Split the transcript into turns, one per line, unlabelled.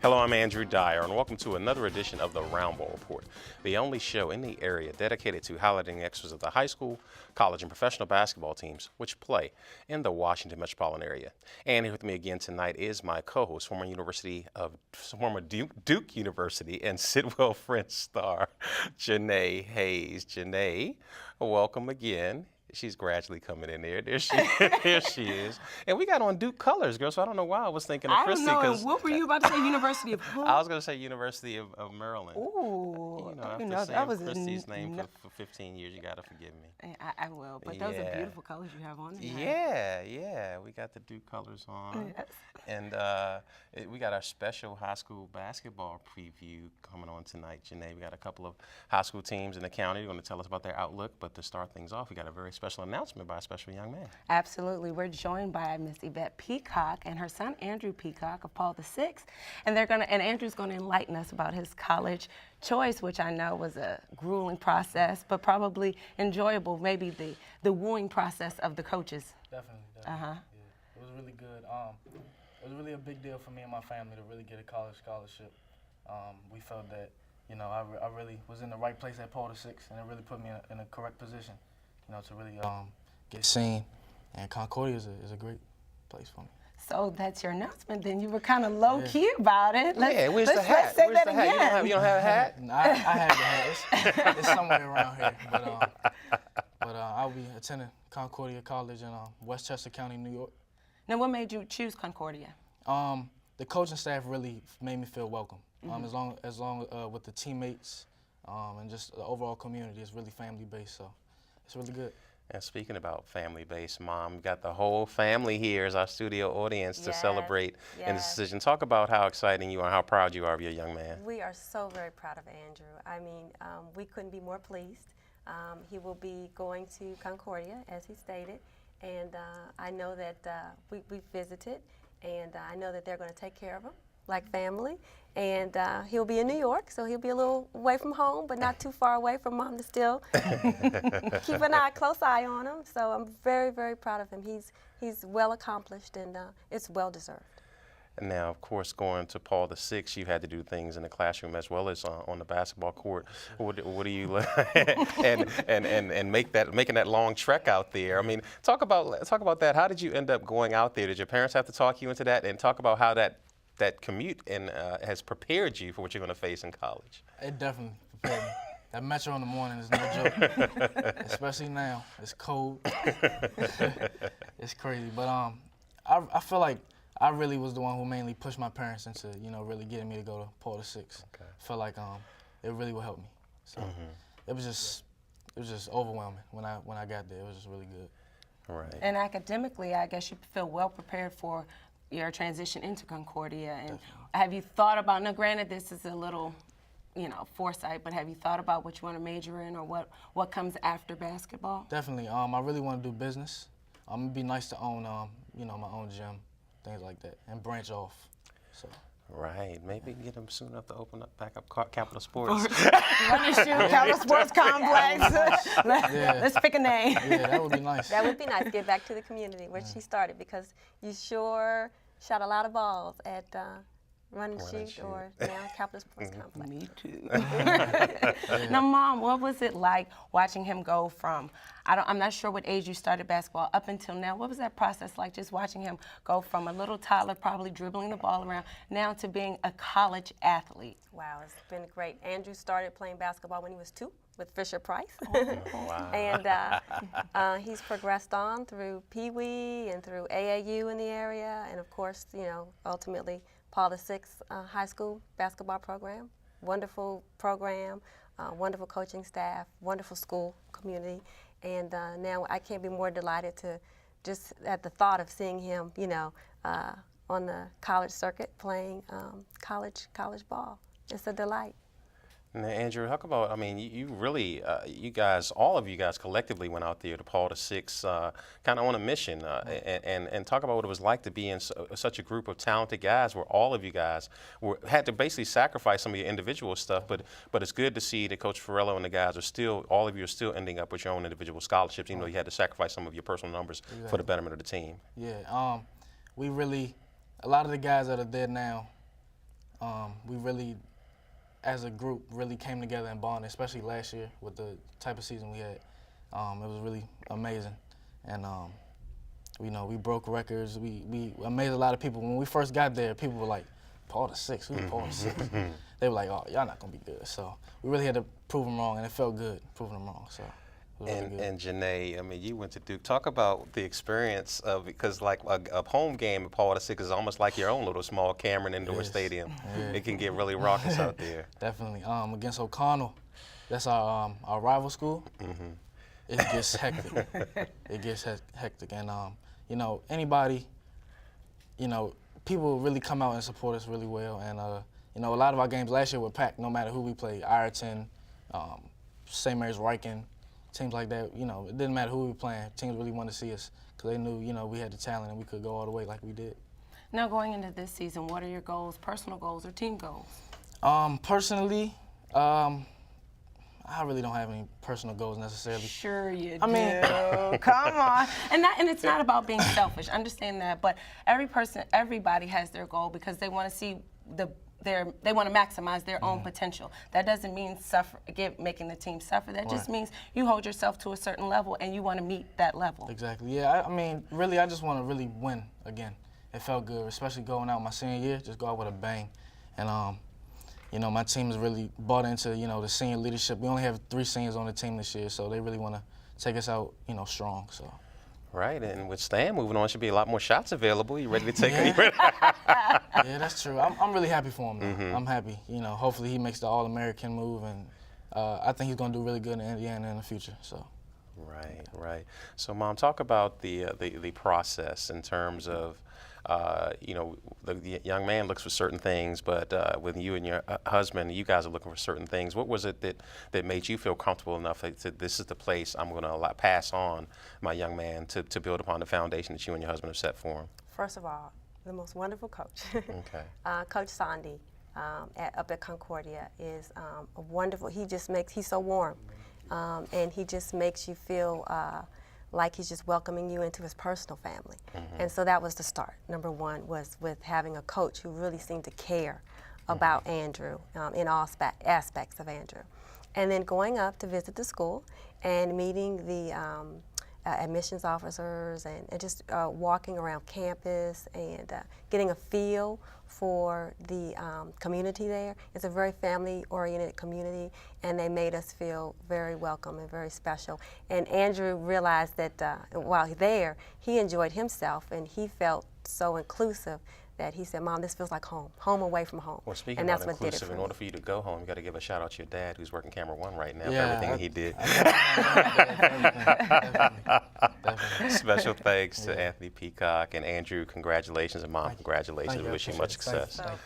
Hello, I'm Andrew Dyer, and welcome to another edition of the Round Ball Report, the only show in the area dedicated to highlighting the extras of the high school, college, and professional basketball teams which play in the Washington metropolitan area. And here with me again tonight is my co-host, former Duke University and Sidwell French star, Janae Hayes. Janae, welcome again. She's gradually coming in there. There she is. And we got on Duke colors, girl, so I don't know why I was thinking of Christy.
I don't know. And what were you about to say? University of who?
I was going to say University of Maryland.
Ooh.
After saying Christy's name for 15 years, you got to forgive me.
I will. But those are beautiful colors you have on
there. Yeah. We got the Duke colors on.
Yes.
And we got our special high school basketball preview coming on tonight, Janae. We got a couple of high school teams in the county. They're going to tell us about their outlook. But to start things off, we got a very special announcement by a special young man.
Absolutely. We're joined by Miss Yvette Peacock and her son Andrew Peacock of Paul VI. And Andrew's going to enlighten us about his college choice, which I know was a grueling process, but probably enjoyable, maybe the wooing process of the coaches.
Definitely. Yeah, it was really good. It was really a big deal for me and my family to really get a college scholarship. We felt that, I really was in the right place at Paul VI, and it really put me in a correct position, to really get seen. And Concordia is a great place for me.
So that's your announcement. Then you were kind of low-key about it.
Where's the hat?
Let's say that again.
You don't have a hat?
No, I have the hat. It's somewhere around here. But I'll be attending Concordia College in Westchester County, New York.
Now, what made you choose Concordia?
The coaching staff really made me feel welcome. As long with the teammates and just the overall community, it's really family-based, so it's really good.
And speaking about family-based, Mom, we got the whole family here as our studio audience to celebrate in this decision. Talk about how exciting you are, how proud you are of your young man.
We are so very proud of Andrew. I mean, we couldn't be more pleased. He will be going to Concordia, as he stated, and I know that we visited, and I know that they're going to take care of him like family. And he'll be in New York, so he'll be a little away from home, but not too far away from Mom to still keep an close eye on him. So I'm very, very proud of him. He's well accomplished, and it's well deserved.
And now, of course, going to Paul VI, you had to do things in the classroom as well as on the basketball court. What do you and making that long trek out there? I mean, talk about that. How did you end up going out there? Did your parents have to talk you into that? And talk about how that commute has prepared you for what you're going to face in college.
It definitely prepared me. That metro in the morning is no joke, especially now. It's cold. It's crazy. But I feel like I really was the one who mainly pushed my parents into, really getting me to go to Paul VI. Okay. I felt like it really would help me. So it was just overwhelming when I got there. It was just really good.
Right.
And academically, I guess you feel well prepared for your transition into Concordia. And have you thought about, now granted this is a little, foresight, but have you thought about what you want to major in or what comes after basketball?
Definitely. I really want to do business. It'd be nice to own, my own gym, things like that, and branch off. So.
Right. Maybe get them soon enough to back up Capital Sports.
Run and shoot, Capital Sports Complex. Let's pick a name.
Yeah, that would be nice.
That would be nice. Get back to the community, which he started, because you sure shot a lot of balls at Run and Shoot or now Capital Sports Complex.
Me too. Now, Mom, what was it like watching him go from, I'm not sure what age you started basketball, up until now? What was that process like, just watching him go from a little toddler, probably dribbling the ball around, now to being a college athlete?
Wow, it's been great. Andrew started playing basketball when he was 2 with Fisher Price.
Wow.
And he's progressed on through Pee Wee and through AAU in the area, and of course, ultimately Paul VI High School basketball program. Wonderful program, wonderful coaching staff, wonderful school community, and now I can't be more delighted to just at the thought of seeing him, on the college circuit playing college ball. It's a delight.
Now, Andrew, talk about, you really, all of you guys collectively went out there to Paul VI kind of on a mission and talk about what it was like to be in such a group of talented guys where all of you guys had to basically sacrifice some of your individual stuff, but it's good to see that Coach Ferrello and the guys all of you are still ending up with your own individual scholarships, even though you had to sacrifice some of your personal numbers for the betterment of the team.
Yeah, a lot of the guys that are there now, we really, as a group, really came together and bonded, especially last year with the type of season we had. It was really amazing. And, we broke records. We amazed a lot of people. When we first got there, people were like, Paul the Sixth, who's Paul the Sixth? They were like, oh, y'all not going to be good. So we really had to prove them wrong, and it felt good proving them wrong. So.
And Janae, I mean, you went to Duke. Talk about the experience of, because like a home game at Paul VI is almost like your own little small Cameron Indoor Stadium.
Yeah.
It can get really raucous out there.
Definitely. Against O'Connell, that's our rival school. It gets hectic. It gets hectic, and anybody, people really come out and support us really well, and a lot of our games last year were packed. No matter who we played, Ireton, St. Mary's Riken. Teams like that, it didn't matter who we were playing. Teams really wanted to see us because they knew, we had the talent and we could go all the way like we did.
Now, going into this season, what are your goals, personal goals or team goals?
Personally, I really don't have any personal goals necessarily.
Sure you do.
I mean,
come on. And it's not about being selfish. Understand that. But everybody has their goal because they want to see they want to maximize their own potential. That doesn't mean making the team suffer. That just means you hold yourself to a certain level and you want to meet that level.
Exactly. Yeah. I mean, really, I just want to really win again. It felt good, especially going out my senior year. Just go out with a bang, and my team has really bought into the senior leadership. We only have 3 seniors on the team this year, so they really want to take us out strong. So.
Right, and with Stan moving on, should be a lot more shots available. You ready to take it?
Yeah, that's true. I'm really happy for him, though. I'm happy. Hopefully he makes the All-American move, and I think he's going to do really good in Indiana in the future. So.
Right. So, Mom, talk about the process in terms of, the young man looks for certain things, but with you and your husband, you guys are looking for certain things. What was it that made you feel comfortable enough that this is the place I'm going to pass on my young man to build upon the foundation that you and your husband have set for him?
First of all, the most wonderful coach,
Okay.
Coach Sandy up at Concordia is a wonderful. He's so warm, and he just makes you feel like he's just welcoming you into his personal family. And so that was the start. Number one was with having a coach who really seemed to care about Andrew in all aspects of Andrew. And then going up to visit the school and meeting the admissions officers and just walking around campus and getting a feel for the community there. It's a very family-oriented community, and they made us feel very welcome and very special. And Andrew realized that while there, he enjoyed himself, and he felt so inclusive that he said, Mom, this feels like home away from home.
Well, speaking
and
about
that's what did it
inclusive,
for
in
me.
order for you to go home, you got to give a shout out to your dad, who's working Camera One right now,
Yeah,
for everything he did.
Definitely.
Special thanks to Anthony Peacock and Andrew. Congratulations, and Mom, congratulations.
Thank you.
We wish you much
Thank you.
success.